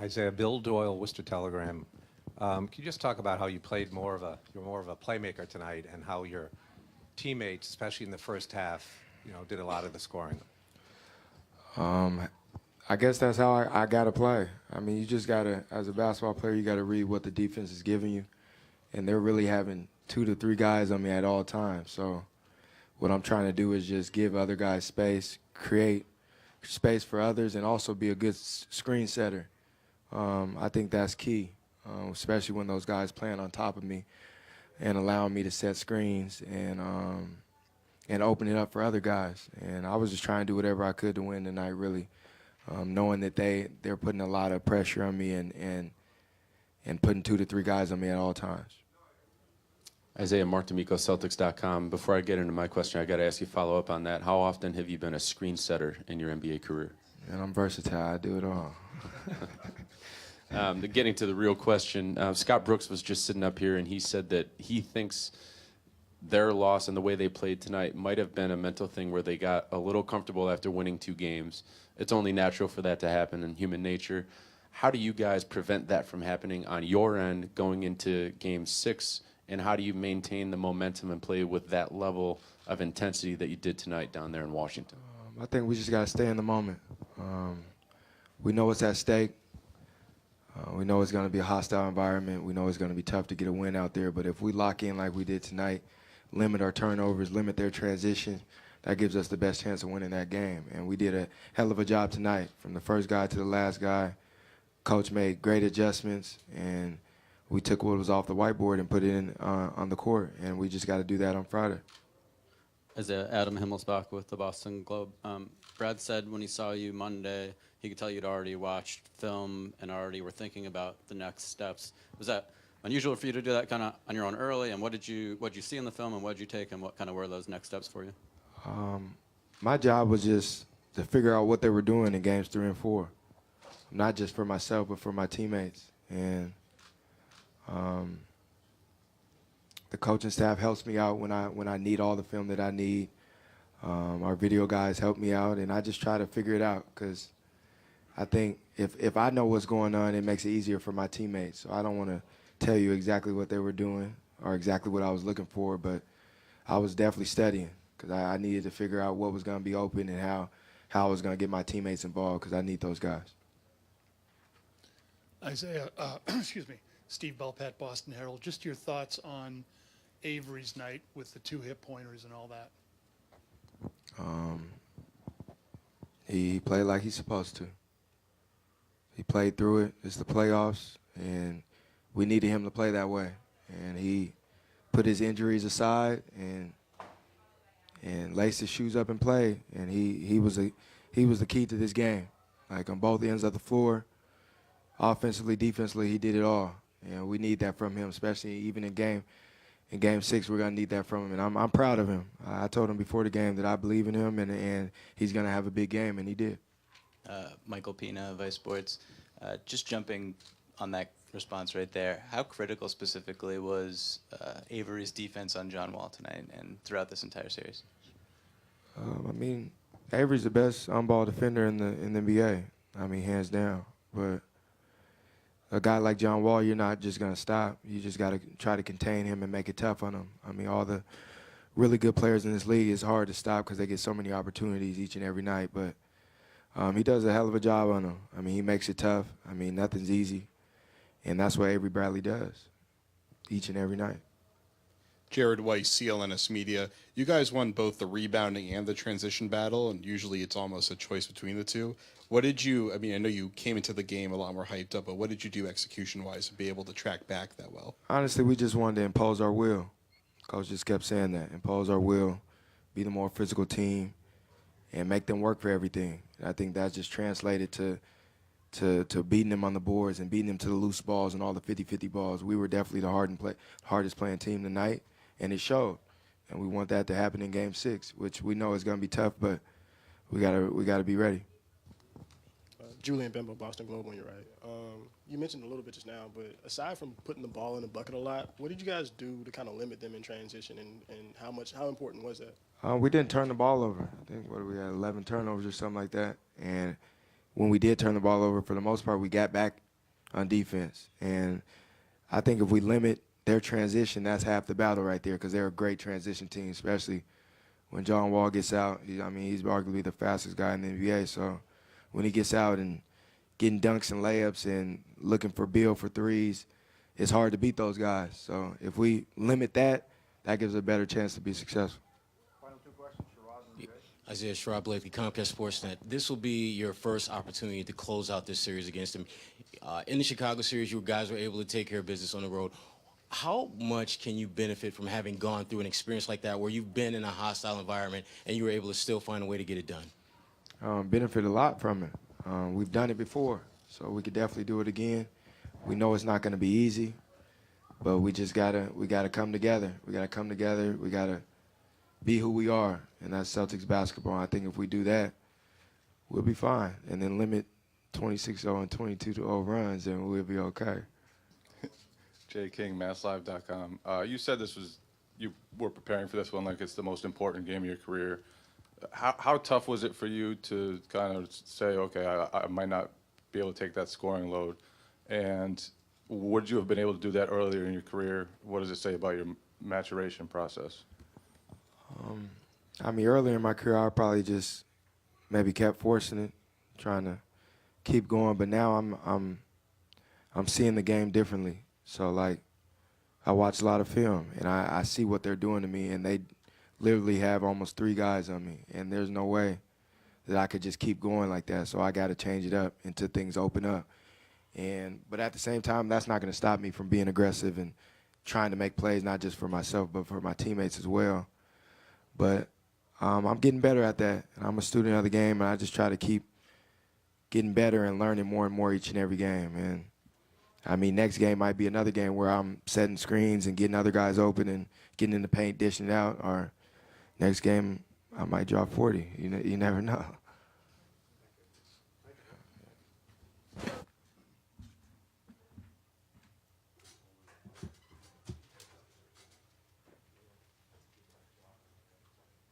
Isaiah, Bill Doyle, Worcester Telegram. Can you just talk about how you played you're more of a playmaker tonight, and how your teammates, especially in the first half, did a lot of the scoring? Um, I guess that's how I got to play. I mean, you just got to, as a basketball player, you got to read what the defense is giving you. And they're really having 2 to 3 guys on me at all times. So what I'm trying to do is just give other guys space, create space for others, and also be a good screen setter. I think that's key, especially when those guys playing on top of me and allowing me to set screens and open it up for other guys. And I was just trying to do whatever I could to win tonight, really, knowing that they're putting a lot of pressure on me and putting 2 to 3 guys on me at all times. Isaiah, Mark D'Amico, Celtics.com. Before I get into my question, I got to ask you follow up on that. How often have you been a screen setter in your NBA career? And I'm versatile. I do it all. Getting to the real question, Scott Brooks was just sitting up here, and he said that he thinks their loss and the way they played tonight might have been a mental thing where they got a little comfortable after winning 2 games. It's only natural for that to happen in human nature. How do you guys prevent that from happening on your end going into Game 6? And how do you maintain the momentum and play with that level of intensity that you did tonight down there in Washington? I think we just got to stay in the moment. We know what's at stake. We know it's going to be a hostile environment. We know it's going to be tough to get a win out there. But if we lock in like we did tonight, limit our turnovers, limit their transition, that gives us the best chance of winning that game. And we did a hell of a job tonight, from the first guy to the last guy. Coach made great adjustments, and we took what was off the whiteboard and put it in on the court, and we just got to do that on Friday. As Adam Himmelsbach with the Boston Globe. Brad said when he saw you Monday, he could tell you'd already watched film and already were thinking about the next steps. Was that unusual for you to do that kind of on your own early? And what did you see in the film, and what did you take, and what kind of were those next steps for you? My job was just to figure out what they were doing in games 3 and 4, not just for myself but for my teammates. And the coaching staff helps me out when I need all the film that I need. Our video guys help me out, and I just try to figure it out, because I think if I know what's going on, it makes it easier for my teammates. So I don't want to tell you exactly what they were doing or exactly what I was looking for, but I was definitely studying, because I needed to figure out what was going to be open and how I was going to get my teammates involved, because I need those guys. Isaiah, excuse me, Steve Belpat, Boston Herald. Just your thoughts on Avery's night with the 2 hit pointers and all that. He played like he's supposed to. He played through it. It's the playoffs, and we needed him to play that way. And he put his injuries aside and laced his shoes up and played. And he was the key to this game. Like, on both ends of the floor, offensively, defensively, he did it all. And we need that from him, especially even in Game 6, we're going to need that from him. And I'm proud of him. I told him before the game that I believe in him, and he's going to have a big game, and he did. Michael Pina, Vice Sports. Just jumping on that response right there, how critical specifically was Avery's defense on John Wall tonight and throughout this entire series? I mean, Avery's the best on-ball defender in the NBA. I mean, hands down. But a guy like John Wall, you're not just going to stop. You just got to try to contain him and make it tough on him. I mean, all the really good players in this league, it's hard to stop because they get so many opportunities each and every night. But he does a hell of a job on them. I mean, he makes it tough. I mean, nothing's easy. And that's what Avery Bradley does each and every night. Jared Weiss, CLNS Media. You guys won both the rebounding and the transition battle, and usually it's almost a choice between the two. What did you, I mean, I know you came into the game a lot more hyped up, but what did you do execution-wise to be able to track back that well? Honestly, we just wanted to impose our will. Coach just kept saying that, impose our will, be the more physical team, and make them work for everything. And I think that just translated to beating them on the boards and beating them to the loose balls and all the 50-50 balls. We were definitely the hardest playing team tonight, and it showed. And we want that to happen in Game 6, which we know is going to be tough, but we gotta be ready. Julian Bimbo, Boston Globe, when you're right. You mentioned a little bit just now, but aside from putting the ball in the bucket a lot, what did you guys do to kind of limit them in transition, and how important was that? We didn't turn the ball over. I think, we had 11 turnovers or something like that. And when we did turn the ball over, for the most part, we got back on defense. And I think if we limit their transition, that's half the battle right there because they're a great transition team, especially when John Wall gets out. He's arguably the fastest guy in the NBA. So when he gets out and getting dunks and layups and looking for Bill for threes, it's hard to beat those guys. So if we limit that, that gives a better chance to be successful. Isaiah Schwab Blakely, Comcast Sportsnet. This will be your first opportunity to close out this series against him. In the Chicago series, you guys were able to take care of business on the road. How much can you benefit from having gone through an experience like that where you've been in a hostile environment and you were able to still find a way to get it done? Benefit a lot from it. We've done it before, so we could definitely do it again. We know it's not going to be easy, but we gotta come together. We gotta come together. We gotta be who we are, and that's Celtics basketball. I think if we do that, we'll be fine, and then limit 26-0 and 22-0 runs, and we'll be okay. Jay King, MassLive.com. You said you were preparing for this one like it's the most important game of your career. How tough was it for you to kind of say, okay, I might not be able to take that scoring load? And would you have been able to do that earlier in your career? What does it say about your maturation process? Earlier in my career, I probably just maybe kept forcing it, trying to keep going. But now I'm seeing the game differently. So like, I watch a lot of film, and I see what they're doing to me, and they literally have almost 3 guys on me, and there's no way that I could just keep going like that. So I got to change it up until things open up. But at the same time, that's not going to stop me from being aggressive and trying to make plays, not just for myself, but for my teammates as well. But I'm getting better at that, and I'm a student of the game, and I just try to keep getting better and learning more and more each and every game. And next game might be another game where I'm setting screens and getting other guys open and getting in the paint, dishing it out. Or next game, I might drop 40. You never know.